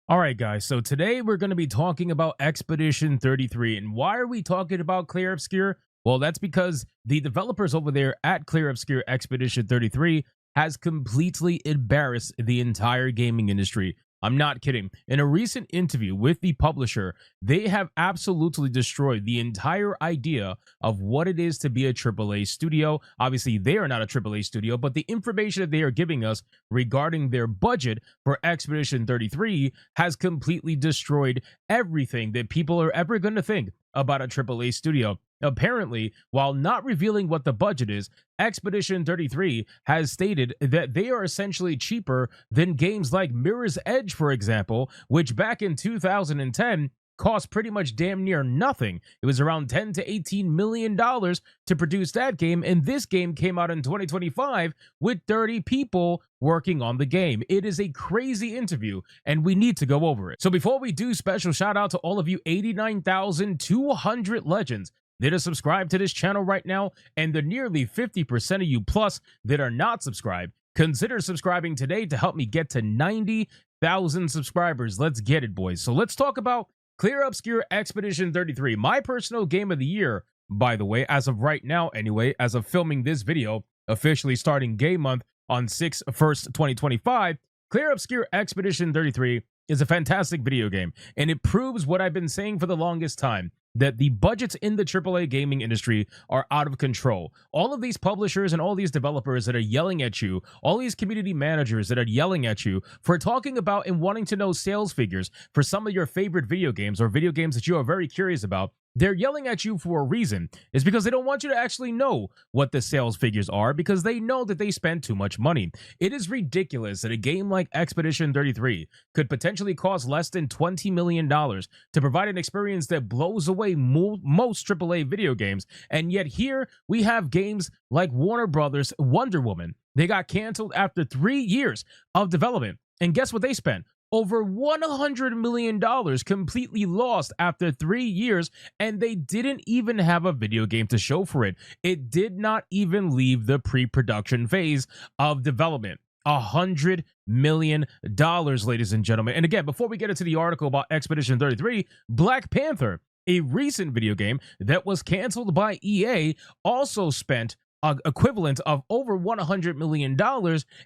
All right, guys. So today we're going to be talking about Expedition 33. And why are we talking about Clair Obscur? Well, that's because the developers over there at Clair Obscur Expedition 33 has completely embarrassed the entire gaming industry. I'm not kidding. In a recent interview with the publisher, they have absolutely destroyed the entire idea of what it is to be a AAA studio. Obviously, they are not a AAA studio, but the information that they are giving us regarding their budget for Expedition 33 has completely destroyed everything that people are ever going to think about a AAA studio. Apparently, while not revealing what the budget is, Expedition 33 has stated that they are essentially cheaper than games like Mirror's Edge, for example, which back in 2010 cost pretty much damn near nothing. It was around 10 to 18 million dollars to produce that game, and this game came out in 2025 with 30 people working on the game. It is a crazy interview, and we need to go over it. So before we do, special shout out to all of you 89,200 legends that are subscribed to this channel right now, and the nearly 50% of you plus that are not subscribed. Consider subscribing today to help me get to 90,000 subscribers. Let's get it, boys. So let's talk about Clair Obscur Expedition 33, my personal game of the year, by the way, as of right now anyway, as of filming this video, officially starting game month on 6/1, 2025. Clair Obscur Expedition 33 is a fantastic video game, and it proves what I've been saying for the longest time, that the budgets in the AAA gaming industry are out of control. All of these publishers and all these developers that are yelling at you, all these community managers that are yelling at you for talking about and wanting to know sales figures for some of your favorite video games or video games that you are very curious about, they're yelling at you for a reason. It's because they don't want you to actually know what the sales figures are, because they know that they spend too much money. It is ridiculous that a game like Expedition 33 could potentially cost less than $20 million to provide an experience that blows away most AAA video games. And yet here we have games like Warner Brothers' Wonder Woman. They got canceled after 3 years of development. And guess what they spent? Over $100 million completely lost after 3 years, and they didn't even have a video game to show for it. It did not even leave the pre-production phase of development. $100 million, ladies and gentlemen. And again, before we get into the article about Expedition 33, Black Panther, a recent video game that was canceled by EA, also spent an equivalent of over $100 million,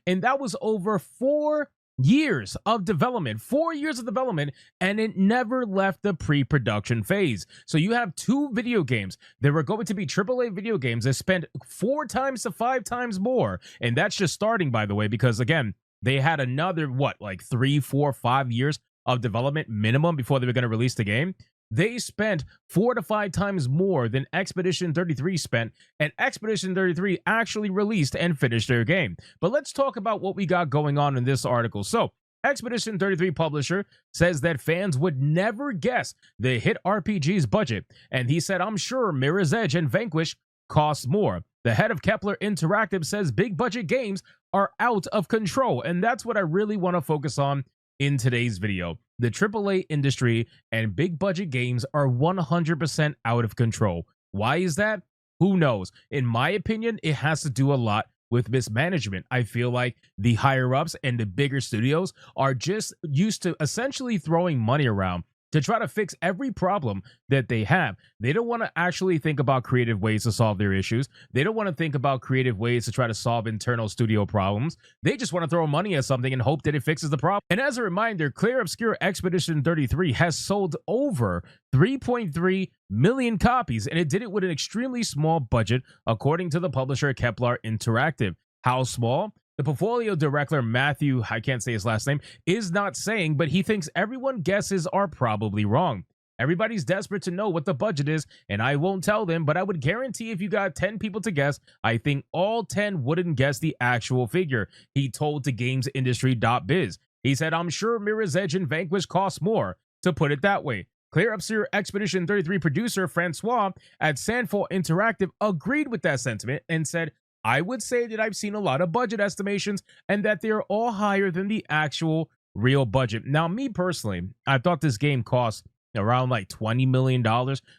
and that was over 4 years of development, 4 years of development, and it never left the pre-production phase. So you have 2 video games that were going to be AAA video games that spent 4 times to 5 times more. And that's just starting, by the way, because again, they had another, like 3, 4, 5 years of development minimum before they were going to release the game. They spent 4 to 5 times more than Expedition 33 spent, and Expedition 33 actually released and finished their game. But let's talk about what we got going on in this article. So, Expedition 33 publisher says that fans would never guess the hit RPG's budget, and he said, "I'm sure Mirror's Edge and Vanquish cost more." The head of Kepler Interactive says big budget games are out of control, and that's what I really want to focus on in today's video. The AAA industry and big budget games are 100% out of control. Why is that? Who knows? In my opinion, it has to do a lot with mismanagement. I feel like the higher ups and the bigger studios are just used to essentially throwing money around to try to fix every problem that they have. They don't want to actually think about creative ways to solve their issues. They don't want to think about creative ways to try to solve internal studio problems. They just want to throw money at something and hope that it fixes the problem. And as a reminder, Clair Obscur Expedition 33 has sold over 3.3 million copies, and it did it with an extremely small budget, according to the publisher Kepler Interactive. How small? The portfolio director, Matthew, I can't say his last name, is not saying, but he thinks everyone's guesses are probably wrong. Everybody's desperate to know what the budget is, and I won't tell them, but I would guarantee if you got 10 people to guess, I think all 10 wouldn't guess the actual figure, he told to gamesindustry.biz. He said, "I'm sure Mirror's Edge and Vanquish cost more," to put it that way. Clair Obscur Expedition 33 producer Francois at Sandfall Interactive agreed with that sentiment and said, "I would say that I've seen a lot of budget estimations and that they're all higher than the actual real budget." Now, me personally, I thought this game cost around like $20 million.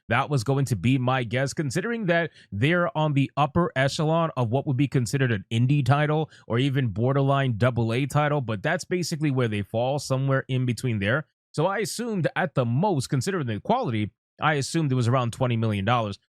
That was going to be my guess, considering that they're on the upper echelon of what would be considered an indie title or even borderline AA title, but that's basically where they fall, somewhere in between there. So I assumed at the most, considering the quality, I assumed it was around $20 million.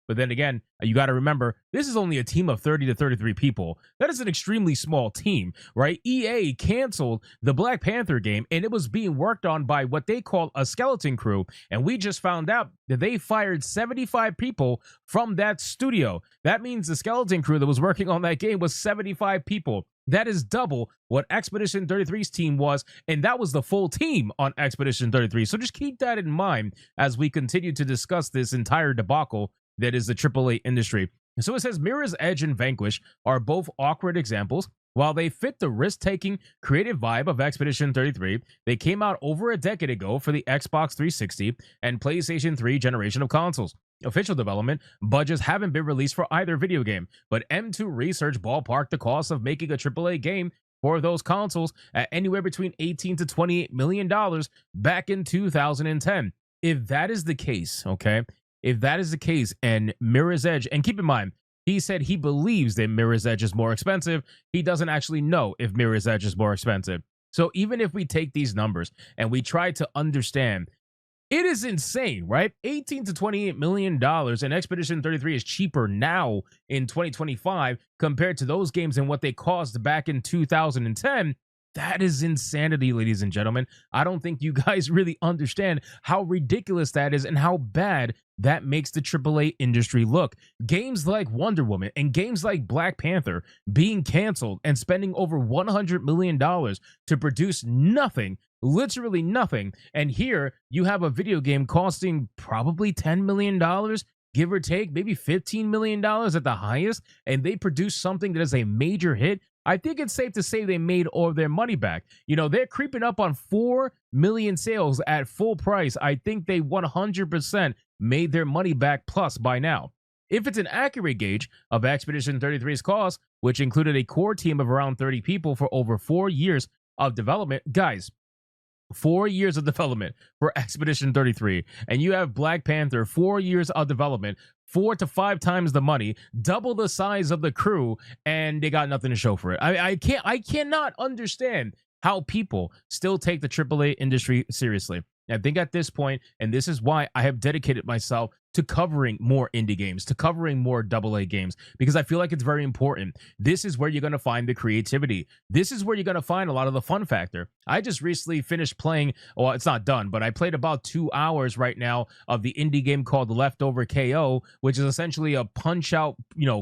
But then again, you got to remember, this is only a team of 30 to 33 people. That is an extremely small team, right? EA canceled the Black Panther game, and it was being worked on by what they call a skeleton crew. And we just found out that they fired 75 people from that studio. That means the skeleton crew that was working on that game was 75 people. That is double what Expedition 33's team was, and that was the full team on Expedition 33. So just keep that in mind as we continue to discuss this entire debacle that is the AAA industry. So it says Mirror's Edge and Vanquish are both awkward examples. While they fit the risk-taking, creative vibe of Expedition 33, they came out over a decade ago for the Xbox 360 and PlayStation 3 generation of consoles. Official development budgets haven't been released for either video game, but M2 Research ballparked the cost of making a AAA game for those consoles at anywhere between $18 to $28 million back in 2010. If that is the case, okay, if that is the case, and Mirror's Edge, and keep in mind, he said he believes that Mirror's Edge is more expensive. He doesn't actually know if Mirror's Edge is more expensive. So even if we take these numbers and we try to understand, it is insane, right? $18 to $28 million, and Expedition 33 is cheaper now in 2025 compared to those games and what they cost back in 2010. That is insanity, ladies and gentlemen. I don't think you guys really understand how ridiculous that is and how bad that makes the AAA industry look. Games like Wonder Woman and games like Black Panther being canceled and spending over $100 million to produce nothing, literally nothing. And here you have a video game costing probably $10 million, give or take, maybe $15 million at the highest, and they produce something that is a major hit. I think it's safe to say they made all their money back. You know, they're creeping up on 4 million sales at full price. I think they 100% made their money back plus by now. If it's an accurate gauge of Expedition 33's cost, which included a core team of around 30 people for over 4 years of development, guys, 4 years of development for Expedition 33, and you have Black Panther, 4 years of development, 4 to 5 times the money, double the size of the crew, and they got nothing to show for it. I cannot understand how people still take the AAA industry seriously. I think at this point, and this is why I have dedicated myself to covering more indie games, to covering more AA games, because I feel like it's very important. This is where you're going to find the creativity. This is where you're going to find a lot of the fun factor. I just recently finished playing, well, it's not done, but I played about 2 hours right now of the indie game called Leftover KO, which is essentially a punch-out,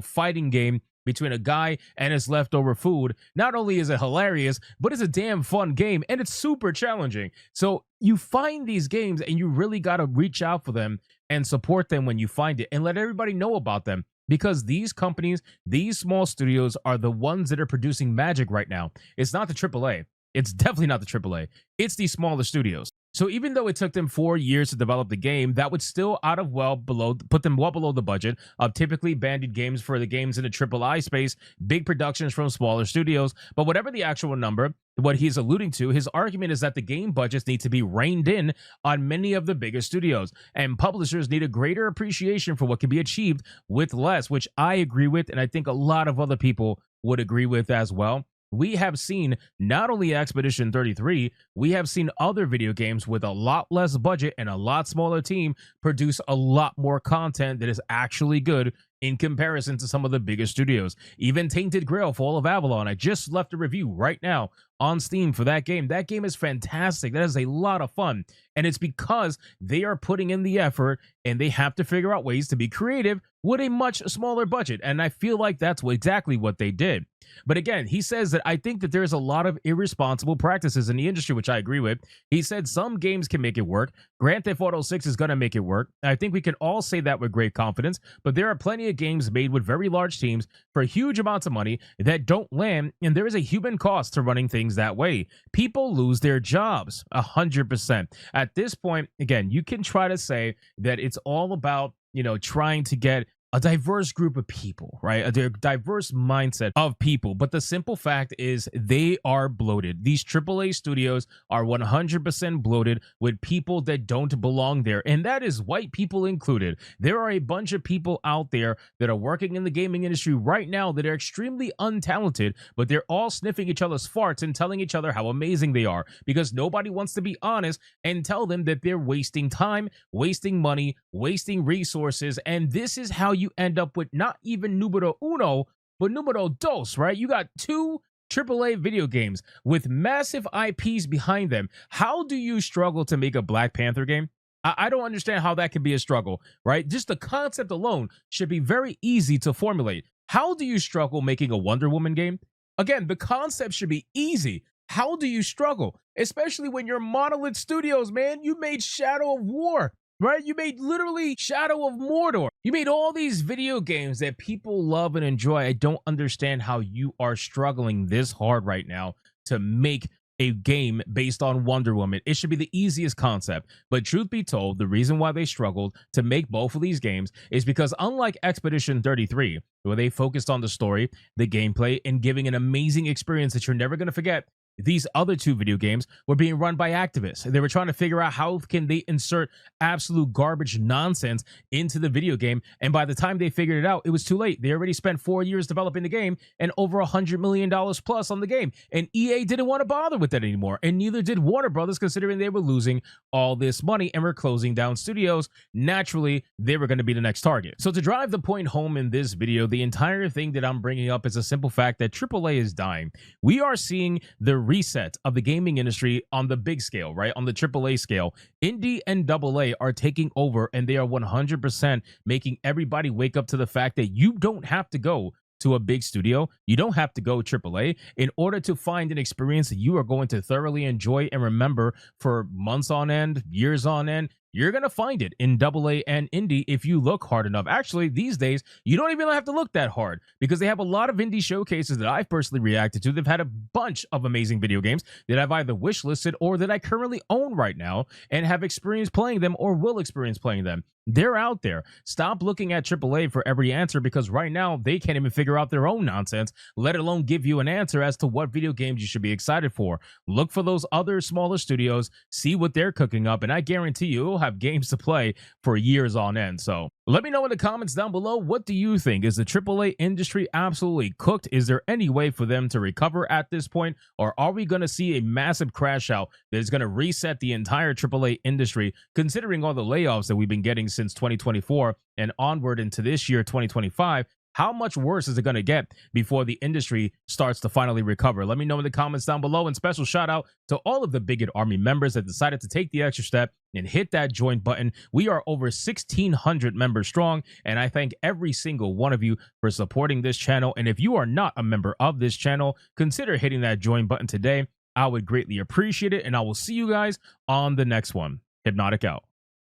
fighting game between a guy and his leftover food. Not only is it hilarious, but it's a damn fun game, and it's super challenging. So you find these games and you really got to reach out for them and support them when you find it and let everybody know about them, because these companies, these small studios are the ones that are producing magic right now. It's not the AAA. It's definitely not the AAA. It's these smaller studios. So even though it took them 4 years to develop the game, that would still put them well below the budget of typically banded games for the games in the AAA space, big productions from smaller studios. But whatever the actual number, what he's alluding to, his argument is that the game budgets need to be reined in on many of the bigger studios, and publishers need a greater appreciation for what can be achieved with less, which I agree with, and I think a lot of other people would agree with as well. We have seen not only Expedition 33, we have seen other video games with a lot less budget and a lot smaller team produce a lot more content that is actually good in comparison to some of the biggest studios. Even Tainted Grail, Fall of Avalon, I just left a review right now on Steam for that game. That game is fantastic. That is a lot of fun. And it's because they are putting in the effort and they have to figure out ways to be creative with a much smaller budget. And I feel like that's exactly what they did. But again, he says that I think that there's a lot of irresponsible practices in the industry, which I agree with. He said some games can make it work. Grand Theft Auto 6 is going to make it work. I think we can all say that with great confidence, but there are plenty of games made with very large teams for huge amounts of money that don't land, and there is a human cost to running things that way. People lose their jobs 100%. At this point, again, you can try to say that it's all about, trying to get a diverse group of people, right? A diverse mindset of people. But the simple fact is they are bloated. These AAA studios are 100% bloated with people that don't belong there. And that is white people included. There are a bunch of people out there that are working in the gaming industry right now that are extremely untalented, but they're all sniffing each other's farts and telling each other how amazing they are because nobody wants to be honest and tell them that they're wasting time, wasting money, wasting resources. And this is how you end up with not even numero uno, but numero dos, right? You got two AAA video games with massive IPs behind them. How do you struggle to make a Black Panther game? I don't understand how that can be a struggle, right? Just the concept alone should be very easy to formulate. How do you struggle making a Wonder Woman game? Again, the concept should be easy. How do you struggle? Especially when you're Monolith Studios, man. You made Shadow of War, right? You made literally Shadow of Mordor. You made all these video games that people love and enjoy. I don't understand how you are struggling this hard right now to make a game based on Wonder Woman. It should be the easiest concept. But truth be told, the reason why they struggled to make both of these games is because unlike Expedition 33, where they focused on the story, the gameplay, and giving an amazing experience that you're never going to forget, these other two video games were being run by activists. They were trying to figure out how can they insert absolute garbage nonsense into the video game. And by the time they figured it out, it was too late. They already spent 4 years developing the game and over $100 million plus on the game. And EA didn't want to bother with that anymore. And neither did Warner Brothers, considering they were losing all this money and were closing down studios. Naturally, they were going to be the next target. So to drive the point home in this video, the entire thing that I'm bringing up is a simple fact that AAA is dying. We are seeing the reset of the gaming industry on the big scale, right? On the AAA scale, indie and AA are taking over, and they are 100% making everybody wake up to the fact that you don't have to go to a big studio. You don't have to go AAA in order to find an experience that you are going to thoroughly enjoy and remember for months on end, years on end. You're going to find it in AA and indie if you look hard enough. Actually, these days, you don't even have to look that hard because they have a lot of indie showcases that I've personally reacted to. They've had a bunch of amazing video games that I've either wishlisted or that I currently own right now and have experienced playing them or will experience playing them. They're out there. Stop looking at AAA for every answer because right now they can't even figure out their own nonsense, let alone give you an answer as to what video games you should be excited for. Look for those other smaller studios, see what they're cooking up, and I guarantee you will have games to play for years on end. So let me know in the comments down below, what do you think? Is the AAA industry absolutely cooked? Is there any way for them to recover at this point? Or are we going to see a massive crash out that is going to reset the entire AAA industry, considering all the layoffs that we've been getting since 2024 and onward into this year, 2025? How much worse is it going to get before the industry starts to finally recover? Let me know in the comments down below. And special shout out to all of the Bigot Army members that decided to take the extra step and hit that join button. We are over 1,600 members strong, and I thank every single one of you for supporting this channel. And if you are not a member of this channel, consider hitting that join button today. I would greatly appreciate it, and I will see you guys on the next one. Hypnotic out.